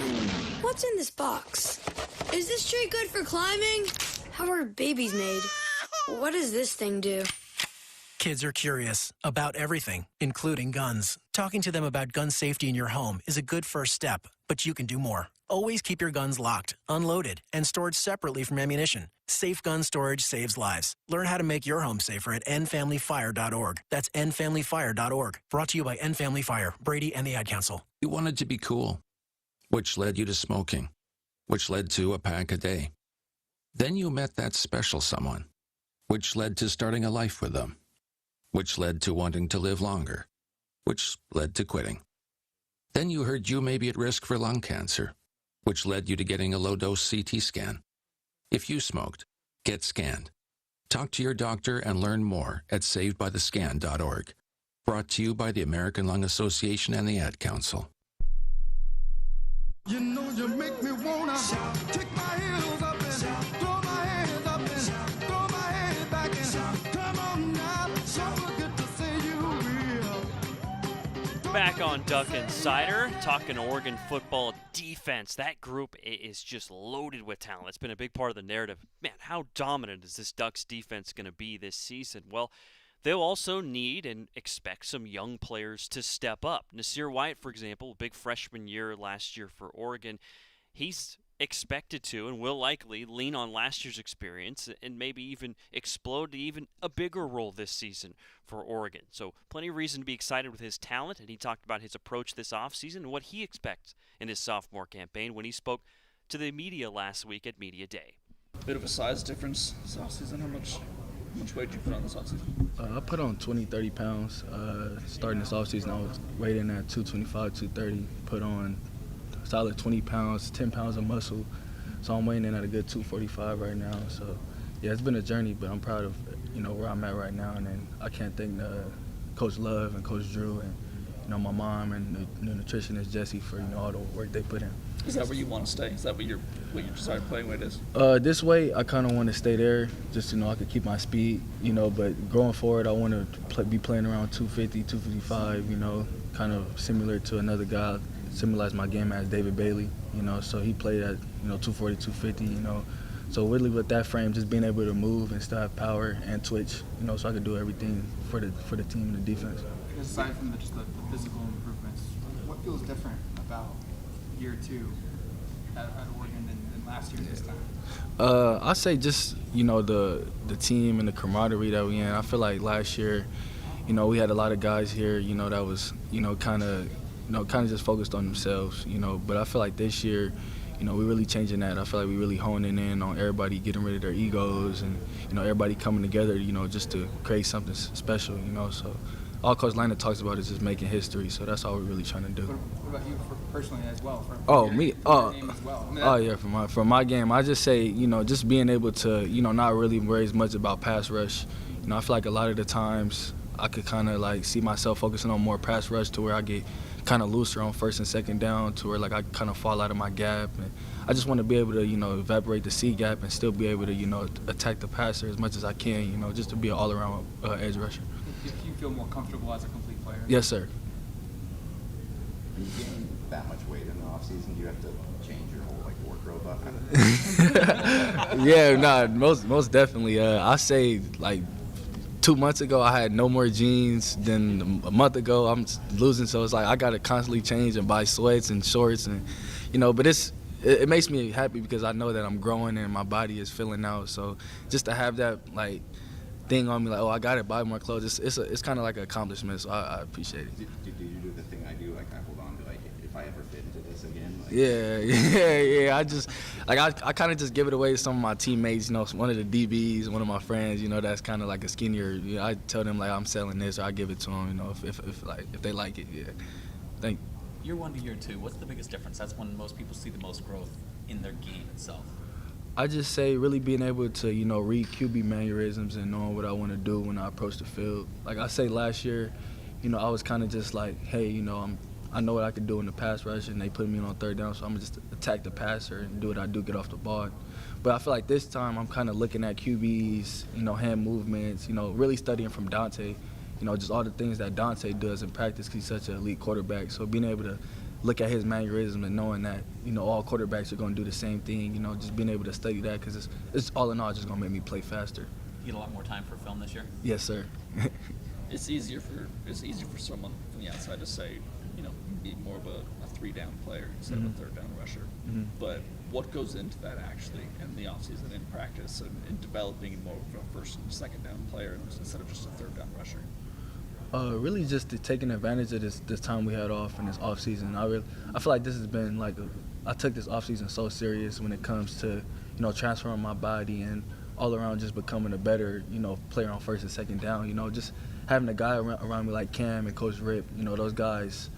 What's in this box? Is this tree good for climbing? How are babies made? What does this thing do? Kids are curious about everything, including guns. Talking to them about gun safety in your home is a good first step, but you can do more. Always keep your guns locked, unloaded, and stored separately from ammunition. Safe gun storage saves lives. Learn how to make your home safer at endfamilyfire.org. That's endfamilyfire.org. Brought to you by End Family Fire, Brady, and the Ad Council. You wanted to be cool, which led you to smoking, which led to a pack a day. Then you met that special someone, which led to starting a life with them, which led to wanting to live longer, which led to quitting. Then you heard you may be at risk for lung cancer, which led you to getting a low-dose CT scan. If you smoked, get scanned. Talk to your doctor and learn more at savedbythescan.org. Brought to you by the American Lung Association and the Ad Council. You know you make me wanna kick my heels up and throw my hands up and throw my head back and come on now, so good to see you real. Back on Duck Insider, talking Oregon football defense. That group is just loaded with talent. It's been a big part of the narrative. Man, how dominant is this Ducks defense going to be this season? Well, they'll also need and expect some young players to step up. Nasir Wyatt, for example, big freshman year last year for Oregon. He's expected to and will likely lean on last year's experience and maybe even explode to even a bigger role this season for Oregon. So plenty of reason to be excited with his talent, and he talked about his approach this offseason and what he expects in his sophomore campaign when he spoke to the media last week at Media Day. Bit of a size difference this offseason. How much weight did you put on this offseason? I put on 20, 30 pounds. Starting this offseason, I was weighing at 225, 230. Put on solid 20 pounds, 10 pounds of muscle. So I'm weighing in at a good 245 right now. So yeah, it's been a journey, but I'm proud of where I'm at right now. And then I can't thank Coach Love and Coach Drew and my mom and the nutritionist Jesse for all the work they put in. Is that where you want to stay? Is that what your desired playing weight is? This way, I kind of want to stay there, just I could keep my speed, But going forward, I want to be playing around 250, 255, kind of similar to another guy, symbolized my game as David Bailey, So he played at 240, 250, So really with that frame, just being able to move and still have power and twitch, so I could do everything for the team and the defense. Aside from just the physical improvements, what feels different about year two at Oregon than last year this time? I say just the team and the camaraderie that we in. I feel like last year, we had a lot of guys here, that was kind of just focused on themselves, But I feel like this year, we're really changing that. I feel like we're really honing in on everybody getting rid of their egos and everybody coming together, just to create something special, So all Coach Lana talks about is just making history, so that's all we're really trying to do. What about you personally as well? Me? For my game, I just say, just being able to, not really worry as much about pass rush. I feel like a lot of the times I could kind of see myself focusing on more pass rush to where I get kind of looser on first and second down to where I kind of fall out of my gap. And I just want to be able to, evaporate the C gap and still be able to, attack the passer as much as I can, just to be an all-around edge rusher. If you feel more comfortable as a complete player? Yes, sir. Are you getting that much weight in the offseason? Do you have to change your whole wardrobe up? Yeah, most definitely. I say 2 months ago I had no more jeans. Then a month ago I'm losing, so it's I gotta constantly change and buy sweats and shorts and But it makes me happy because I know that I'm growing and my body is filling out. So just to have that thing on me, I gotta buy more clothes. It's kind of like an accomplishment, so I appreciate it. Do you do the thing I do? I kind of hold on to if I ever fit into this this again? Like, Yeah. I kind of just give it away to some of my teammates. You know, one of the DBs, one of my friends. You know, that's kind of like a skinnier. You know, I tell them like I'm selling this, or I give it to them. You know, if they like it, yeah. Thank. Year 1 to year 2, what's the biggest difference? That's when most people see the most growth in their game itself. I just say really being able to, you know, read QB mannerisms and knowing what I want to do when I approach the field. Like I say last year, you know, I was kind of just like, hey, you know, I know what I can do in the pass rush, and they put me on third down, so I'm going to just attack the passer and do what I do, get off the ball. But I feel like this time I'm kind of looking at QBs, you know, hand movements, you know, really studying from Dante, you know, just all the things that Dante does in practice because he's such an elite quarterback. So being able to look at his mannerism and knowing that, you know, all quarterbacks are going to do the same thing, you know, just being able to study that because it's all in all just going to make me play faster. You get a lot more time for film this year? Yes, sir. It's easier for someone from the outside to say, you know, be more of a 3-down player instead of a third-down rusher. But what goes into that actually in the offseason, in practice, and in developing more of a first and second-down player instead of just a third-down rusher? Really just taking advantage of this time we had off in this off season. I feel like this has been like I took this off season so serious when it comes to, you know, transferring my body and all around just becoming a better, you know, player on first and second down. You know, just having a guy around me like Cam and Coach Rip, you know, those guys,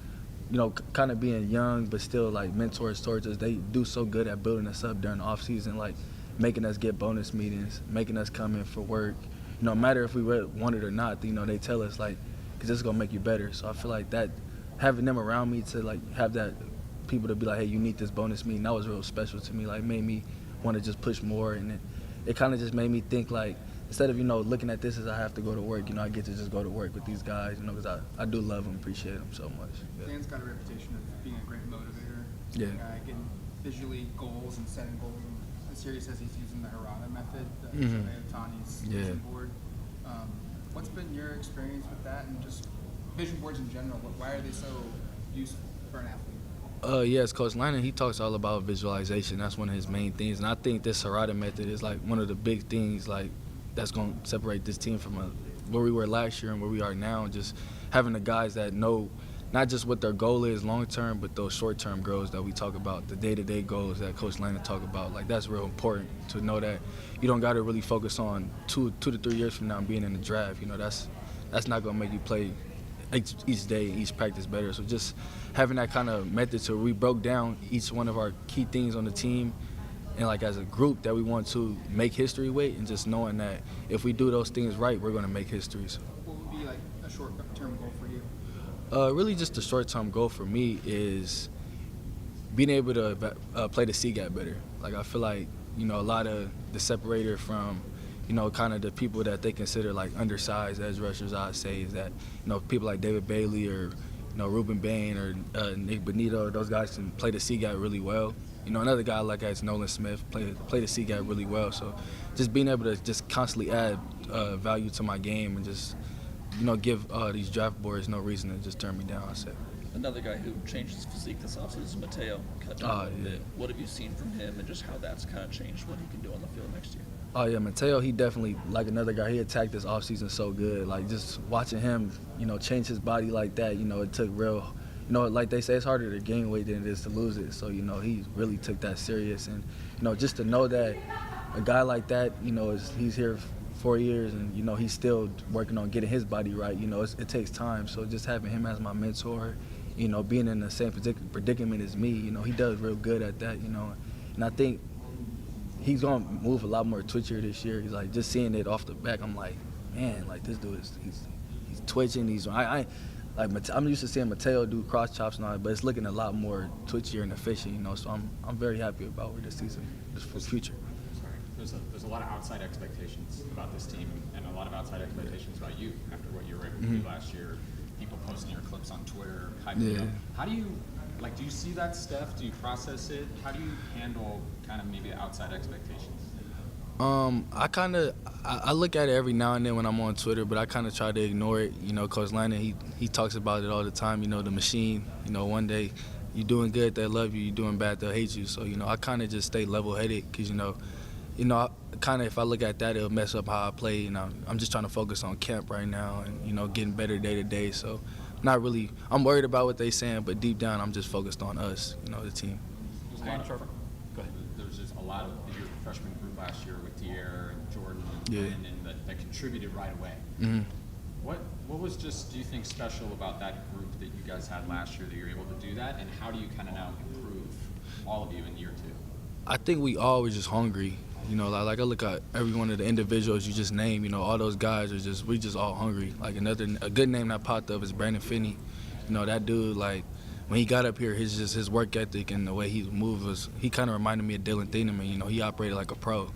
you know, kind of being young but still like mentors towards us. They do so good at building us up during the off season, like making us get bonus meetings, making us come in for work. You know, no matter if we want it or not, you know, they tell us like, because this is going to make you better. So I feel like that, having them around me to like have that, people to be like, hey, you need this bonus meeting, that was real special to me. Like made me want to just push more, and it kind of just made me think like, instead of, you know, looking at this as I have to go to work, you know, I get to just go to work with these guys, you know, because I do love them, appreciate them so much. Yeah. Dan's got a reputation of being a great motivator. Yeah. Getting visually goals and setting goals. And Nasir says he's using the Harada method, the Otani's vision board. What's been your experience with that, and just vision boards in general? Why are they so useful for an athlete? Yes, Coach Lannon, he talks all about visualization. That's one of his main things, and I think this Harada method is like one of the big things like that's going to separate this team from where we were last year and where we are now. Just having the guys that know not just what their goal is long term, but those short term goals that we talk about, the day-to-day goals that Coach Lannon talk about. Like that's real important to know that you don't got to really focus on 2 to 3 years from now being in the draft. You know, that's not going to make you play each day, each practice better. So just having that kind of method to we broke down each one of our key things on the team and like as a group that we want to make history with, and just knowing that if we do those things right, we're going to make history. So what would be like a short-term goal for you? Really just the short-term goal for me is being able to play the C-gap better. Like I feel like, you know, a lot of the separator from, you know, kind of the people that they consider like undersized edge rushers, I'd say, is that, you know, people like David Bailey or, you know, Ruben Bain or Nick Benito, those guys can play the C-gap really well. You know, another guy like as Nolan Smith play the C-gap really well. So just being able to just constantly add value to my game and just, you know, give these draft boards no reason to just turn me down, I said. Another guy who changed his physique this offseason is Mateo. Cut down a little bit. What have you seen from him and just how that's kind of changed what he can do on the field next year? Oh, yeah, Mateo, he definitely, like another guy, he attacked this offseason so good. Like, just watching him, you know, change his body like that, you know, it took real, you know, like they say, it's harder to gain weight than it is to lose it. So, you know, he really took that serious. And, you know, just to know that a guy like that, you know, he's here 4 years and, you know, he's still working on getting his body right. You know, it takes time. So just having him as my mentor, you know, being in the same predicament as me, you know, he does real good at that, you know. And I think he's going to move a lot more twitchier this year. He's like, just seeing it off the back, I'm like, man, like this dude he's twitching. I'm used to seeing Mateo do cross chops and all that, but it's looking a lot more twitchier and efficient, you know. So I'm very happy about where this season is for the future. There's a lot of outside expectations about this team and a lot of outside expectations about you after what you were able to do last year. People posting your clips on Twitter, hyping up. How do you see that stuff? Do you process it? How do you handle kind of maybe outside expectations? I look at it every now and then when I'm on Twitter, but I kind of try to ignore it. You know, Coach Lannon, he talks about it all the time. You know, the machine. You know, one day you're doing good, they'll love you. You're doing bad, they'll hate you. So, you know, I kind of just stay level-headed because, you know, kind of if I look at that, it'll mess up how I play. You know, I'm just trying to focus on camp right now and, you know, getting better day to day. So not really, I'm worried about what they're saying, but deep down I'm just focused on us, the team. Go ahead. There was just a lot of your freshman group last year with Dier and Jordan and that contributed right away. Mm-hmm. What was just, do you think, special about that group that you guys had last year that you're able to do that, and how do you kind of now improve, all of you, in year 2? I think we all were just hungry. Like I look at every one of the individuals you just named, all those guys we just all hungry. Like a good name that popped up is Brandon Finney. That dude, like, when he got up here, his work ethic and the way he moved he kind of reminded me of Dylan Thieneman. He operated like a pro,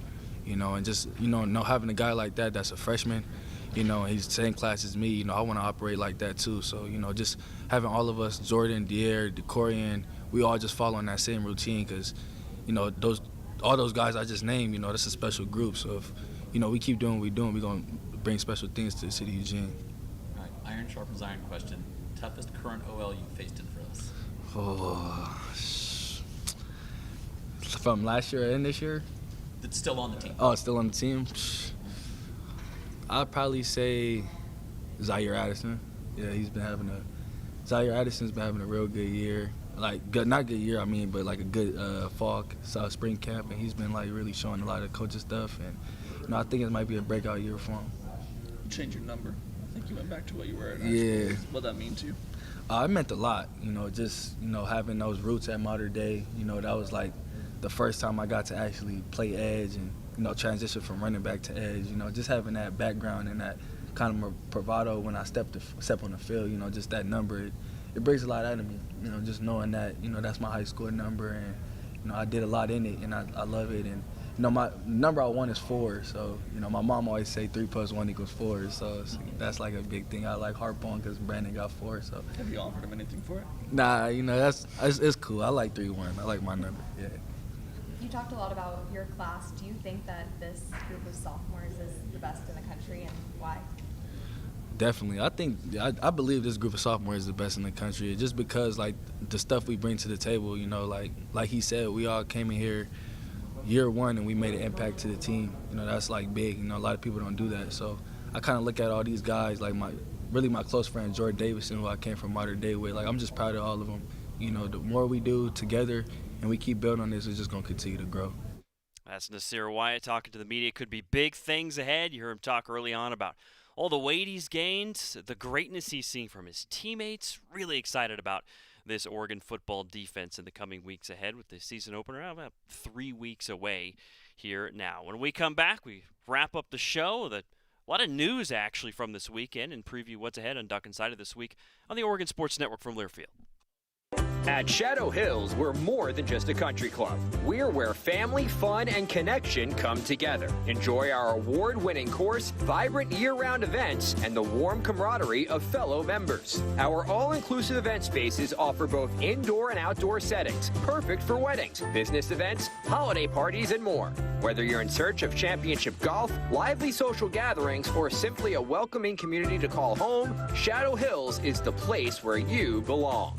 and just, having a guy like that that's a freshman, he's the same class as me, I want to operate like that too. So, just having all of us, Jordan, Dier, Decorian, we all just follow in that same routine because, all those guys I just named, that's a special group. So if, we keep doing what we're doing, we're going to bring special things to the city of Eugene. All right, iron sharpens iron question. Toughest current OL you faced in Frills? From last year and this year? That's still on the team. Oh, it's still on the team? I'd probably say Zaire Addison. Yeah, Zaire Addison's been having a real good year. Like, good, not good year, but like a good fall, spring camp, and he's been like really showing a lot of coaching stuff, and I think it might be a breakout year for him. You changed your number. I think you went back to what you were at. Yeah. What that mean to you? It meant a lot, just having those roots at Mater Dei. That was like the first time I got to actually play edge and transition from running back to edge. Just having that background and that kind of bravado when I step on the field. Just that number. It brings a lot out of me, just knowing that, that's my high school number, and, I did a lot in it, and I love it. And, my number I want is 4, so, my mom always say 3 + 1 = 4, so that's like a big thing I like harp on because Brandon got 4, so. Have you offered him anything for it? Nah, it's cool. I like 3-1. I like my number, yeah. You talked a lot about your class. Do you think that this group of sophomores is the best in the country, and why? Definitely. I believe this group of sophomores is the best in the country just because, like, the stuff we bring to the table, like he said, we all came in here year 1 and we made an impact to the team. That's, like, big. A lot of people don't do that. So I kind of look at all these guys, like my close friend, Jordan Davison, who I came from Mater Dei with. Like, I'm just proud of all of them. The more we do together and we keep building on this, it's just going to continue to grow. That's Nasir Wyatt talking to the media. Could be big things ahead. You heard him talk early on about all the weight he's gained, the greatness he's seen from his teammates. Really excited about this Oregon football defense in the coming weeks ahead with the season opener about 3 weeks away here now. When we come back, we wrap up the show. A lot of news, actually, from this weekend and preview what's ahead on Duck Insider this week on the Oregon Sports Network from Learfield. At Shadow Hills, we're more than just a country club. We're where family, fun, and connection come together. Enjoy our award-winning course, vibrant year-round events, and the warm camaraderie of fellow members. Our all-inclusive event spaces offer both indoor and outdoor settings, perfect for weddings, business events, holiday parties, and more. Whether you're in search of championship golf, lively social gatherings, or simply a welcoming community to call home, Shadow Hills is the place where you belong.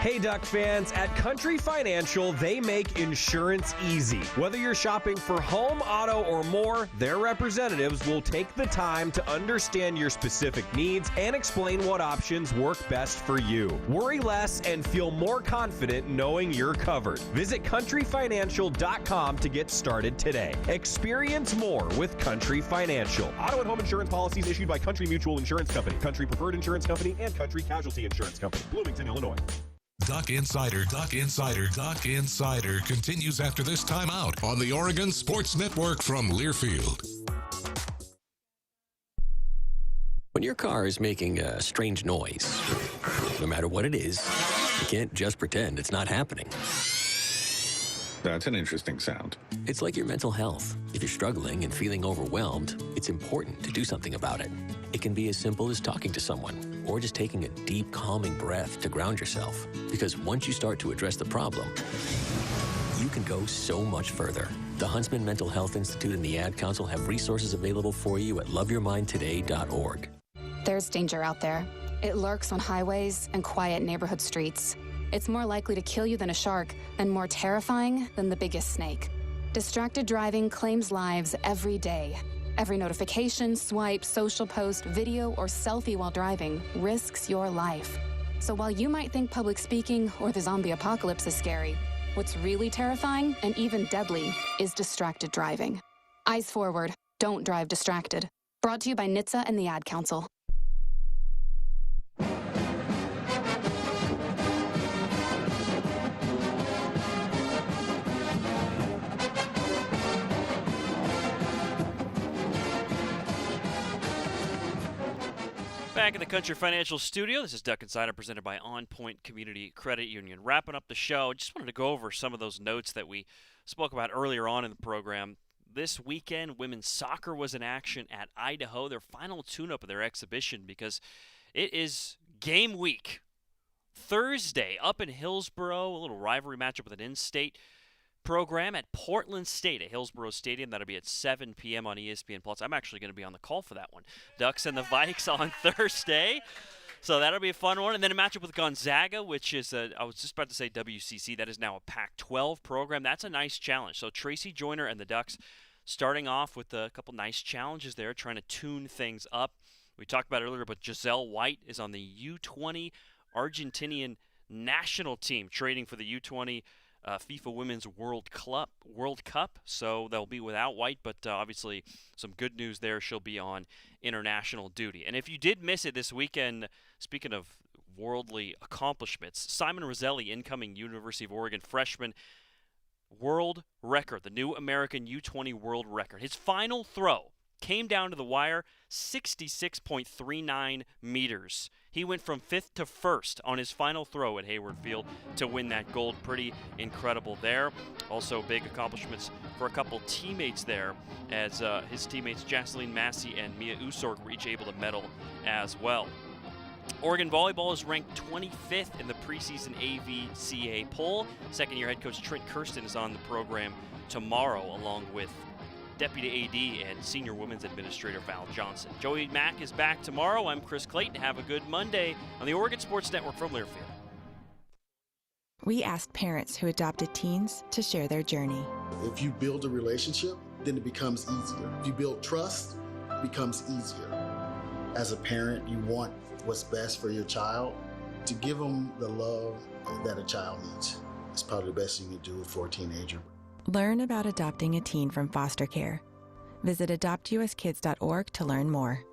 Hey Duck fans, at Country Financial, they make insurance easy. Whether you're shopping for home, auto, or more, their representatives will take the time to understand your specific needs and explain what options work best for you. Worry less and feel more confident knowing you're covered. Visit countryfinancial.com to get started today. Experience more with Country Financial. Auto and home insurance policies issued by Country Mutual Insurance Company, Country Preferred Insurance Company, and Country Casualty Insurance Company, Bloomington, Illinois. Duck Insider continues after this timeout on the Oregon Sports Network from Learfield. When your car is making a strange noise, no matter what it is, you can't just pretend it's not happening. That's an interesting sound. It's like your mental health. If you're struggling and feeling overwhelmed, it's important to do something about it. It can be as simple as talking to someone or just taking a deep, calming breath to ground yourself. Because once you start to address the problem, you can go so much further. The Huntsman Mental Health Institute and the Ad Council have resources available for you at loveyourmindtoday.org. There's danger out there. It lurks on highways and quiet neighborhood streets. It's more likely to kill you than a shark and more terrifying than the biggest snake. Distracted driving claims lives every day. Every notification, swipe, social post, video, or selfie while driving risks your life. So while you might think public speaking or the zombie apocalypse is scary, what's really terrifying and even deadly is distracted driving. Eyes forward, don't drive distracted. Brought to you by NHTSA and the Ad Council. Back in the Country Financial Studio, this is Duck Insider presented by OnPoint Community Credit Union. Wrapping up the show, just wanted to go over some of those notes that we spoke about earlier on in the program. This weekend, women's soccer was in action at Idaho, their final tune-up of their exhibition, because it is game week. Thursday, up in Hillsboro, a little rivalry matchup with an in-state program at Portland State at Hillsboro Stadium. That'll be at 7 p.m. on ESPN+. I'm actually going to be on the call for that one. Ducks and the Vikes on Thursday. So that'll be a fun one. And then a matchup with Gonzaga, which is, I was just about to say WCC. That is now a Pac-12 program. That's a nice challenge. So Tracy Joyner and the Ducks starting off with a couple nice challenges there, trying to tune things up. We talked about it earlier, but Giselle White is on the U20 Argentinian national team, trading for the U20 FIFA Women's World Cup, so they'll be without White, but obviously some good news there. She'll be on international duty. And if you did miss it this weekend, speaking of worldly accomplishments, Simon Roselli, incoming University of Oregon freshman, world record, the new American U20 world record. His final throw came down to the wire, 66.39 meters. He went from 5th to 1st on his final throw at Hayward Field to win that gold. Pretty incredible there. Also big accomplishments for a couple teammates there, as his teammates Jaceline Massey and Mia Usorg were each able to medal as well. Oregon volleyball is ranked 25th in the preseason AVCA poll. Second-year head coach Trent Kirsten is on the program tomorrow, along with Deputy AD and Senior Women's Administrator Val Johnson. Joey Mack is back tomorrow. I'm Chris Clayton. Have a good Monday on the Oregon Sports Network from Learfield. We asked parents who adopted teens to share their journey. If you build a relationship, then it becomes easier. If you build trust, it becomes easier. As a parent, you want what's best for your child. To give them the love that a child needs is probably the best you can do for a teenager. Learn about adopting a teen from foster care. Visit adoptuskids.org to learn more.